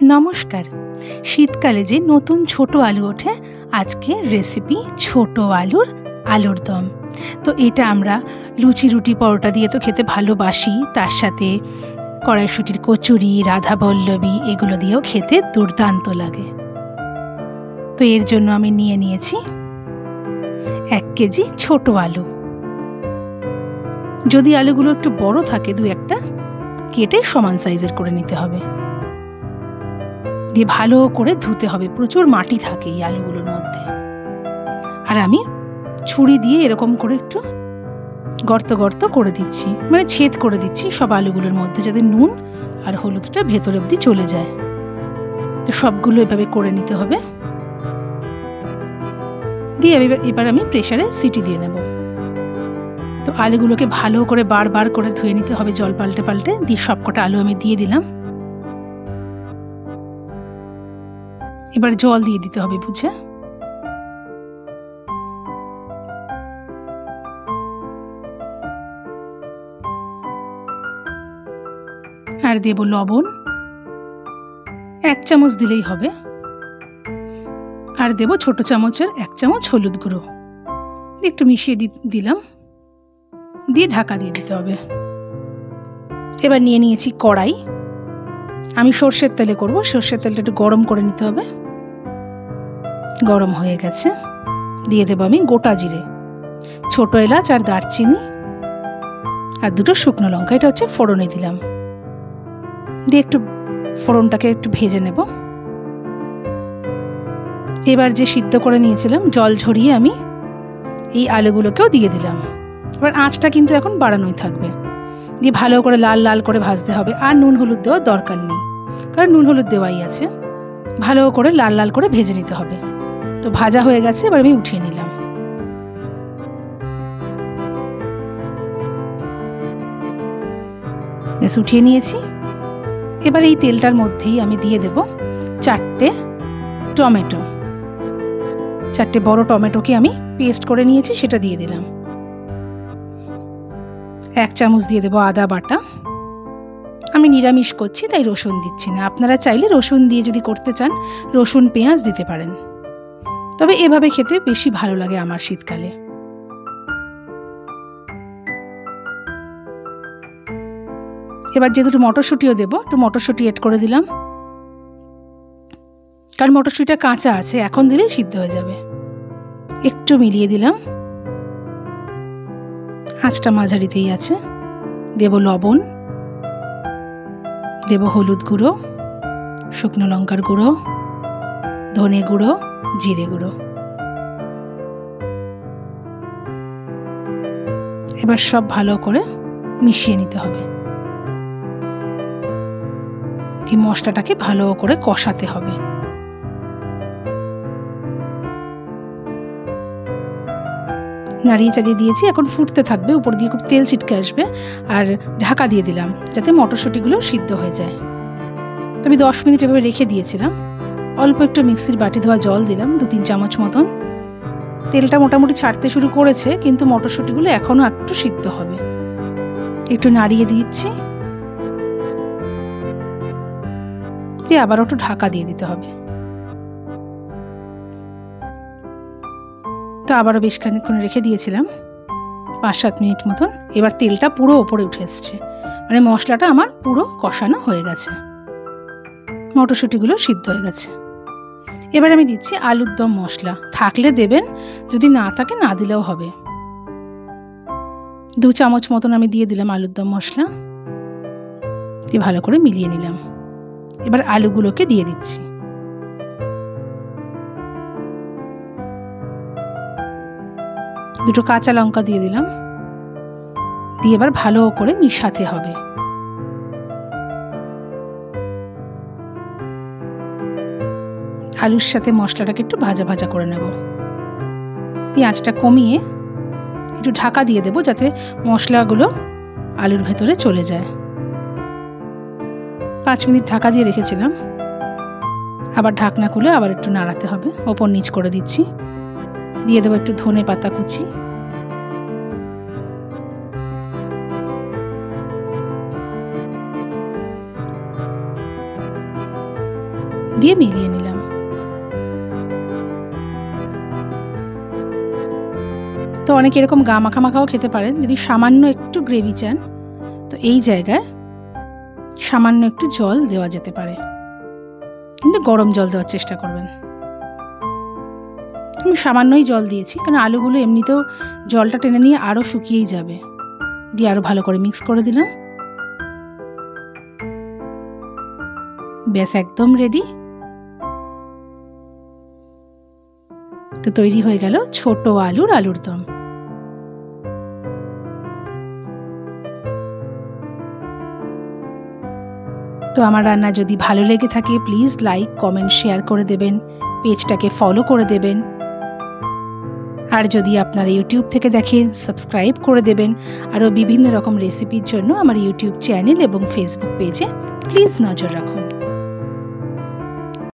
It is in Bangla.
নমস্কার। শীতকালে যে নতুন ছোট আলু ওঠে, আজকে রেসিপি ছোট আলুর দম। তো এটা আমরা লুচি, রুটি, পরোটা দিয়ে তো খেতে ভালোবাসি। তার সাথে কড়াইশুঁটির কচুরি, রাধাবল্লভী এগুলো দিয়েও খেতে দুর্দান্ত লাগে। তো এর জন্য আমি নিয়ে নিয়েছি 1 কেজি ছোট আলু। যদি আলুগুলো একটু বড় থাকে, 2-1টা কেটে সমান সাইজের করে নিতে হবে। দিয়ে ভালো করে ধুতে হবে, প্রচুর মাটি থাকে এই আলুগুলোর মধ্যে। আর আমি ছুরি দিয়ে এরকম করে একটু গর্ত গর্ত করে দিচ্ছি, মানে ছেদ করে দিচ্ছি সব আলুগুলোর মধ্যে, যাতে নুন আর হলুদটা ভেতর অবধি চলে যায়। তো সবগুলো এভাবে করে নিতে হবে। দিয়ে এবার আমি প্রেসারে সিটি দিয়ে নেব। তো আলুগুলোকে ভালো করে বারবার করে ধুয়ে নিতে হবে, জল পাল্টে পাল্টে। দিয়ে সবকটা আলু আমি দিয়ে দিলাম। এবার জল দিয়ে দিতে হবে বুঝে। আর দেব লবণ, 1 চামচ দিলেই হবে। আর দেব ছোট চামচের 1 চামচ হলুদ গুঁড়ো। একটু মিশিয়ে দিলাম, দিয়ে ঢাকা দিয়ে দিতে হবে। এবার নিয়ে নিয়েছি কড়াই। আমি সর্ষের তেলে করব। সর্ষের তেলটা একটু গরম করে নিতে হবে। গরম হয়ে গেছে। দিয়ে দেব আমি গোটা জিরে, ছোট এলাচ আর দারচিনি আর 2টো শুকনো লঙ্কা। এটা হচ্ছে ফোড়নে দিলাম। দিয়ে একটু ফোড়নটাকে একটু ভেজে নেব। এবার যে সিদ্ধ করে নিয়েছিলাম, জল ঝরিয়ে আমি এই আলুগুলোকেও দিয়ে দিলাম। এবার আঁচটা কিন্তু এখন বাড়ানোই থাকবে। দিয়ে ভালো করে লাল লাল করে ভাজতে হবে। আর নুন হলুদ দেওয়ার দরকার নেই, কারণ নুন হলুদ দেওয়াই আছে। ভালো করে লাল লাল করে ভেজে নিতে হবে। তো ভাজা হয়ে গেছে, এবার আমি উঠিয়ে নিলাম। বেশ উঠিয়ে নিয়েছি। এবার এই তেলটার মধ্যেই আমি দিয়ে দেব 4টে টমেটো। 4টে বড় টমেটোকে আমি পেস্ট করে নিয়েছি, সেটা দিয়ে দিলাম। 1 চামচ দিয়ে দেব আদা বাটা। আমি নিরামিষ করছি তাই রসুন দিচ্ছি না। আপনারা চাইলে রসুন দিয়ে যদি করতে চান, রসুন পেঁয়াজ দিতে পারেন। তবে এভাবে খেতে বেশি ভালো লাগে আমার শীতকালে। এবার যেহেতু মটরশুঁটিও দেবো, একটু মটরশুঁটি এড করে দিলাম, কারণ মটরশুঁটিটা কাঁচা আছে, এখন দিলেই সিদ্ধ হয়ে যাবে। একটু মিলিয়ে দিলাম, আঁচটা মাঝারিতেই আছে। দেব লবণ, দেব হলুদ গুঁড়ো, শুকনো লঙ্কার গুঁড়ো, ধনে গুঁড়ো, জিরে গুঁড়ো। এবার সব ভালো করে মিশিয়ে নিতে হবে। এই মশলাটাকে ভালো করে কষাতে হবে। নাড়িয়ে চাড়িয়ে দিয়েছি, এখন ফুটতে থাকবে। উপর দিয়ে খুব তেল ছিটকে আসবে। আর ঢাকা দিয়ে দিলাম যাতে মটরশুঁটিগুলো সিদ্ধ হয়ে যায়। তো আমি 10 মিনিট এভাবে রেখে দিয়েছিলাম। অল্প একটু মিক্সির বাটি ধোয়া জল দিলাম, 2-3 চামচ মতন। তেলটা মোটামুটি ছাড়তে শুরু করেছে, কিন্তু মটরশুঁটিগুলো এখনও একটু সিদ্ধ হবে। একটু নাড়িয়ে দিচ্ছি, দিয়ে আবার একটু ঢাকা দিয়ে দিতে হবে। তো আবারও বেশ খানিকক্ষণ রেখে দিয়েছিলাম, 5-7 মিনিট মতন। এবার তেলটা পুরো ওপরে উঠে এসছে, মানে মশলাটা আমার পুরো কষানো হয়ে গেছে, মটরশুঁটিগুলো সিদ্ধ হয়ে গেছে। এবার আমি দিচ্ছি আলুর দম মশলা। থাকলে দেবেন, যদি না থাকে না দিলেও হবে। 2 চামচ মতন আমি দিয়ে দিলাম আলুর দম মশলা। দিয়ে ভালো করে মিলিয়ে নিলাম। এবার আলুগুলোকে দিয়ে দিচ্ছি। দুটো কাঁচা লঙ্কা দিয়ে দিলাম। দিয়ে এবার ভালো করে মিশাতে হবে। আলুর সাথে মশলাটাকে একটু ভাজা ভাজা করে নেব। পেঁয়াজটা কমিয়ে একটু ঢাকা দিয়ে দেবো, যাতে মশলাগুলো আলুর ভেতরে চলে যায়। 5 মিনিট ঢাকা দিয়ে রেখেছিলাম। আবার ঢাকনা খুলে আবার একটু নাড়াতে হবে। ওপর নিচ করে দিচ্ছি। দিয়ে দেবো একটু ধনে পাতা কুচি, দিয়ে মিলিয়ে নিলাম। তো অনেকে এরকম গা মাখা মাখাও খেতে পারেন। যদি সামান্য একটু গ্রেভি চান তো এই জায়গায় সামান্য একটু জল দেওয়া যেতে পারে, কিন্তু গরম জল দেওয়ার চেষ্টা করবেন। আমি সামান্যই জল দিয়েছি, কারণ আলুগুলো এমনিতেও জলটা টেনে নিয়ে আরও শুকিয়েই যাবে। দিয়ে আরও ভালো করে মিক্স করে দিলাম। ব্যাস একদম রেডি। তো তৈরি হয়ে গেল ছোট আলুর দম। তো আমার রান্না যদি ভালো লেগে থাকে প্লিজ লাইক, কমেন্ট, শেয়ার করে দেবেন, পেজটাকে ফলো করে দেবেন। আর যদি আপনারা ইউটিউব থেকে দেখেন সাবস্ক্রাইব করে দেবেন। আরও বিভিন্ন রকম রেসিপির জন্য আমার ইউটিউব চ্যানেল এবং ফেসবুক পেজে প্লিজ নজর রাখুন।